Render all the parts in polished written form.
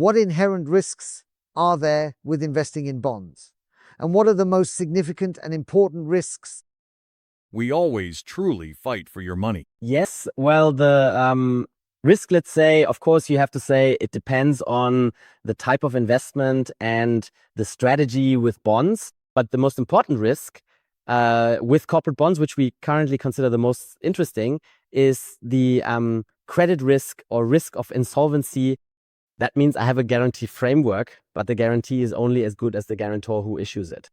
What inherent risks are there with investing in bonds? And what are the most significant and important risks? We always truly fight for your money. Yes, well, the risk, let's say, of course, you have to say it depends on the type of investment and the strategy with bonds. But the most important risk with corporate bonds, which we currently consider the most interesting, is the credit risk or risk of insolvency. That means I have a guarantee framework, but the guarantee is only as good as the guarantor who issues it.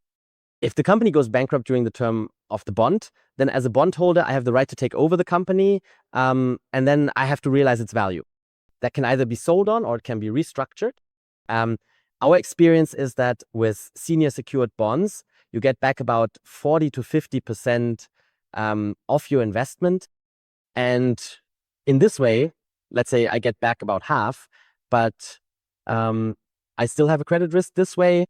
If the company goes bankrupt during the term of the bond, then as a bondholder, I have the right to take over the company, and then I have to realize its value. That can either be sold on or it can be restructured. Our experience is that with senior secured bonds, you get back about 40 to 50% of your investment. And in this way, let's say I get back about half, but I still have a credit risk this way.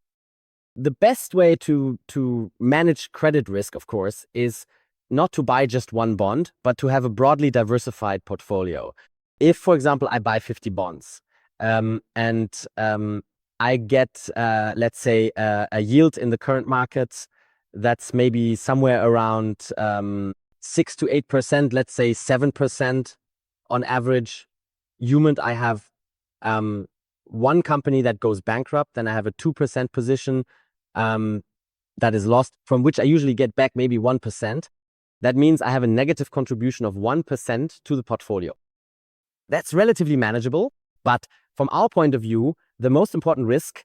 The best way to manage credit risk, of course, is not to buy just one bond, but to have a broadly diversified portfolio. If, for example, I buy 50 bonds and I get, let's say, a yield in the current market that's maybe somewhere around 6 to 8%, let's say 7% on average. I have one company that goes bankrupt, then I have a 2% position that is lost, from which I usually get back maybe 1%. That means I have a negative contribution of 1% to the portfolio. That's relatively manageable, but from our point of view, the most important risk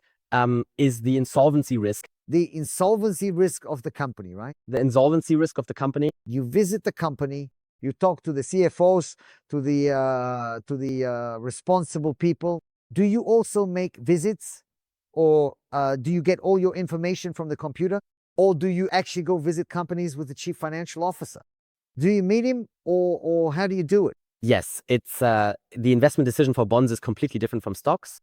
is the insolvency risk. The insolvency risk of the company, right? The insolvency risk of the company. You visit the company, you talk to the CFOs, to the responsible people. Do you also make visits, or do you get all your information from the computer? Or do you actually go visit companies with the chief financial officer? Do you meet him, or how do you do it? Yes, it's the investment decision for bonds is completely different from stocks.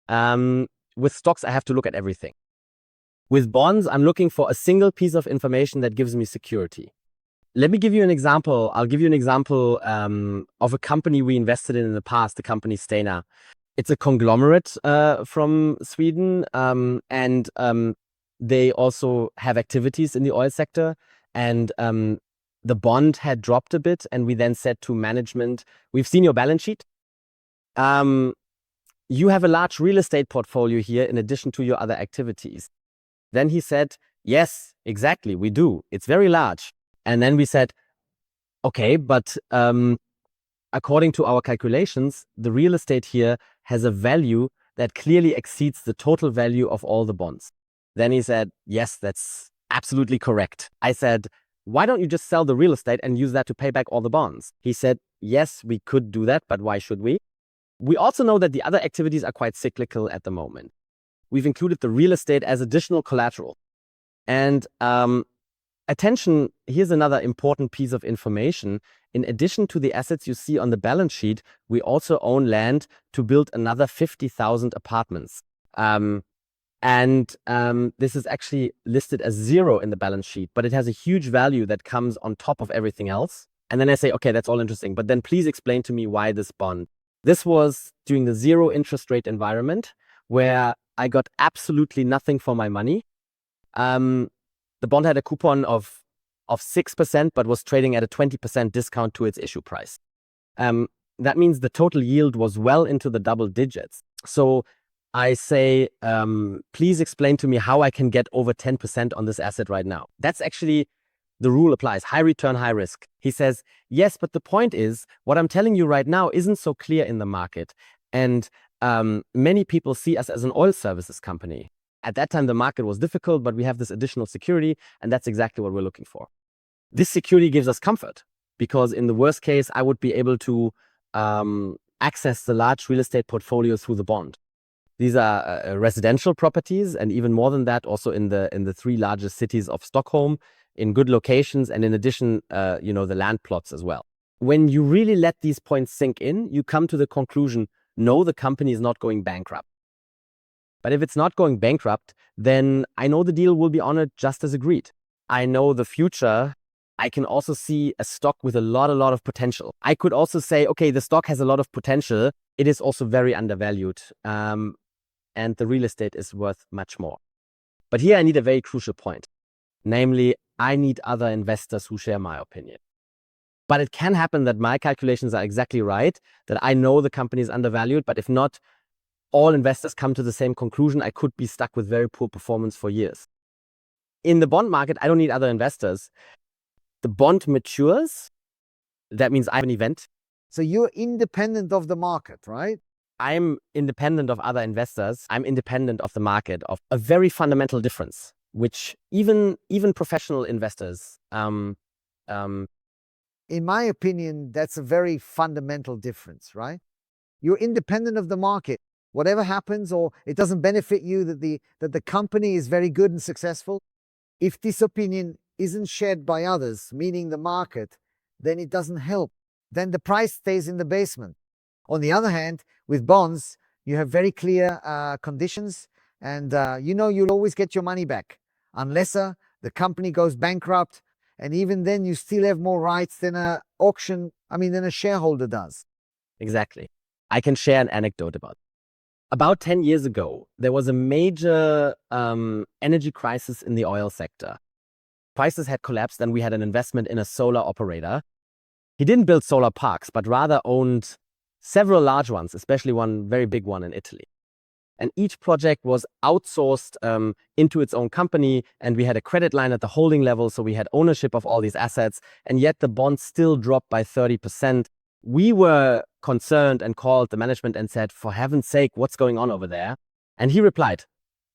With stocks, I have to look at everything. With bonds, I'm looking for a single piece of information that gives me security. Let me give you an example. I'll give you an example of a company we invested in the past, the company Stena. It's a conglomerate from Sweden, and they also have activities in the oil sector. And the bond had dropped a bit, and we then said to management, we've seen your balance sheet. You have a large real estate portfolio here in addition to your other activities. Then he said, yes, exactly, we do. It's very large. And then we said, okay, but according to our calculations, the real estate here has a value that clearly exceeds the total value of all the bonds. Then he said, yes, that's absolutely correct. I said, why don't you just sell the real estate and use that to pay back all the bonds? He said, yes, we could do that, but why should we? We also know that the other activities are quite cyclical at the moment. We've included the real estate as additional collateral. And attention, here's another important piece of information. In addition to the assets you see on the balance sheet, we also own land to build another 50,000 apartments. This is actually listed as 0 in the balance sheet, but it has a huge value that comes on top of everything else. And then I say, okay, that's all interesting, but then please explain to me why this bond. This was during the 0 interest rate environment where I got absolutely nothing for my money. The bond had a coupon of 6%, but was trading at a 20% discount to its issue price. That means the total yield was well into the double digits. So I say, please explain to me how I can get over 10% on this asset right now. That's actually the rule applies. High return, high risk. He says, yes, but the point is, what I'm telling you right now isn't so clear in the market. And many people see us as an oil services company. At that time, the market was difficult, but we have this additional security, and that's exactly what we're looking for. This security gives us comfort because in the worst case, I would be able to access the large real estate portfolio through the bond. These are residential properties, and even more than that, also in the 3 largest cities of Stockholm, in good locations, and in addition, the land plots as well. When you really let these points sink in, you come to the conclusion, no, the company is not going bankrupt. But if it's not going bankrupt, then I know the deal will be honored just as agreed. I know the future I can also see a stock with a lot of potential. I could also say, okay, the stock has a lot of potential. It is also very undervalued. And the real estate is worth much more. But here I need a very crucial point. Namely, I need other investors who share my opinion. But it can happen that my calculations are exactly right, that I know the company is undervalued, but if not all investors come to the same conclusion, I could be stuck with very poor performance for years. In the bond market, I don't need other investors. The bond matures. That means I have an event. So you're independent of the market, right? I'm independent of other investors. I'm independent of the market, of a very fundamental difference, which even professional investors. In my opinion, that's a very fundamental difference, right? You're independent of the market. Whatever happens, or it doesn't benefit you that the company is very good and successful. If this opinion isn't shared by others, meaning the market, then it doesn't help. Then the price stays in the basement. On the other hand, with bonds, you have very clear conditions, and you'll always get your money back unless the company goes bankrupt, and even then you still have more rights than than a shareholder does. Exactly. I can share an anecdote about it. About 10 years ago, there was a major energy crisis in the oil sector. Prices had collapsed and we had an investment in a solar operator. He didn't build solar parks, but rather owned several large ones, especially one very big one in Italy. And each project was outsourced into its own company, and we had a credit line at the holding level, so we had ownership of all these assets, and yet the bond still dropped by 30%. We were concerned and called the management and said, for heaven's sake, what's going on over there? And he replied,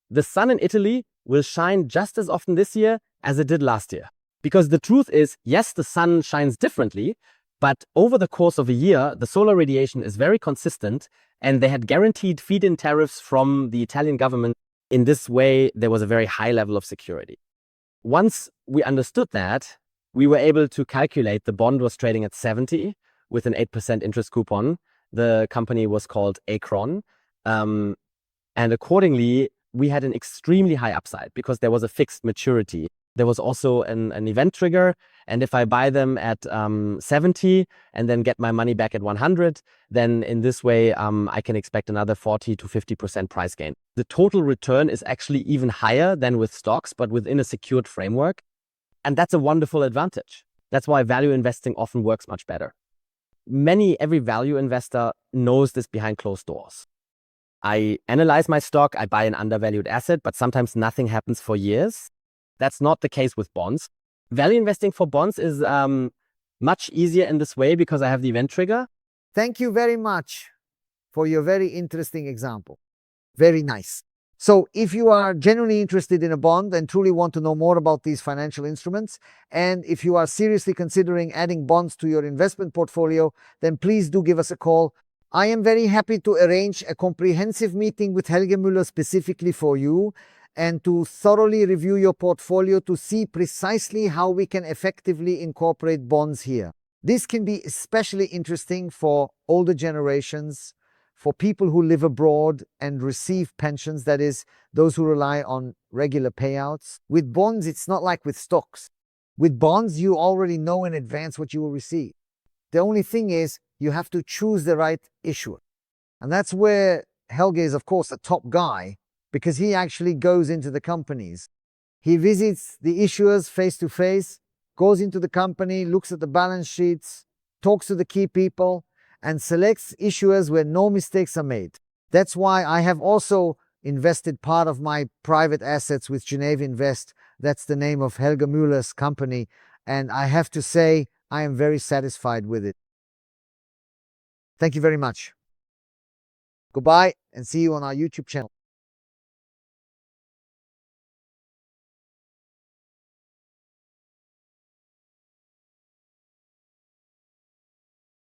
the sun in Italy will shine just as often this year as it did last year. Because the truth is, yes, the sun shines differently, but over the course of a year, the solar radiation is very consistent, and they had guaranteed feed-in tariffs from the Italian government. In this way, there was a very high level of security. Once we understood that, we were able to calculate the bond was trading at 70 with an 8% interest coupon. The company was called Acron. And accordingly, we had an extremely high upside because there was a fixed maturity. There was also an event trigger. And if I buy them at 70 and then get my money back at 100, then in this way, I can expect another 40 to 50% price gain. The total return is actually even higher than with stocks, but within a secured framework. And that's a wonderful advantage. That's why value investing often works much better. Every value investor knows this behind closed doors. I analyze my stock, I buy an undervalued asset, but sometimes nothing happens for years. That's not the case with bonds. Value investing for bonds is much easier in this way because I have the event trigger. Thank you very much for your very interesting example. Very nice. So if you are genuinely interested in a bond and truly want to know more about these financial instruments, and if you are seriously considering adding bonds to your investment portfolio, then please do give us a call. I am very happy to arrange a comprehensive meeting with Helge Müller specifically for you, and to thoroughly review your portfolio to see precisely how we can effectively incorporate bonds here. This can be especially interesting for older generations, for people who live abroad and receive pensions, that is, those who rely on regular payouts. With bonds, it's not like with stocks. With bonds, you already know in advance what you will receive. The only thing is, you have to choose the right issuer. And that's where Helge is, of course, the top guy, because he actually goes into the companies. He visits the issuers face to face, goes into the company, looks at the balance sheets, talks to the key people, and selects issuers where no mistakes are made. That's why I have also invested part of my private assets with Geneva Invest. That's the name of Helge Müller's company. And I have to say, I am very satisfied with it. Thank you very much. Goodbye, and see you on our YouTube channel.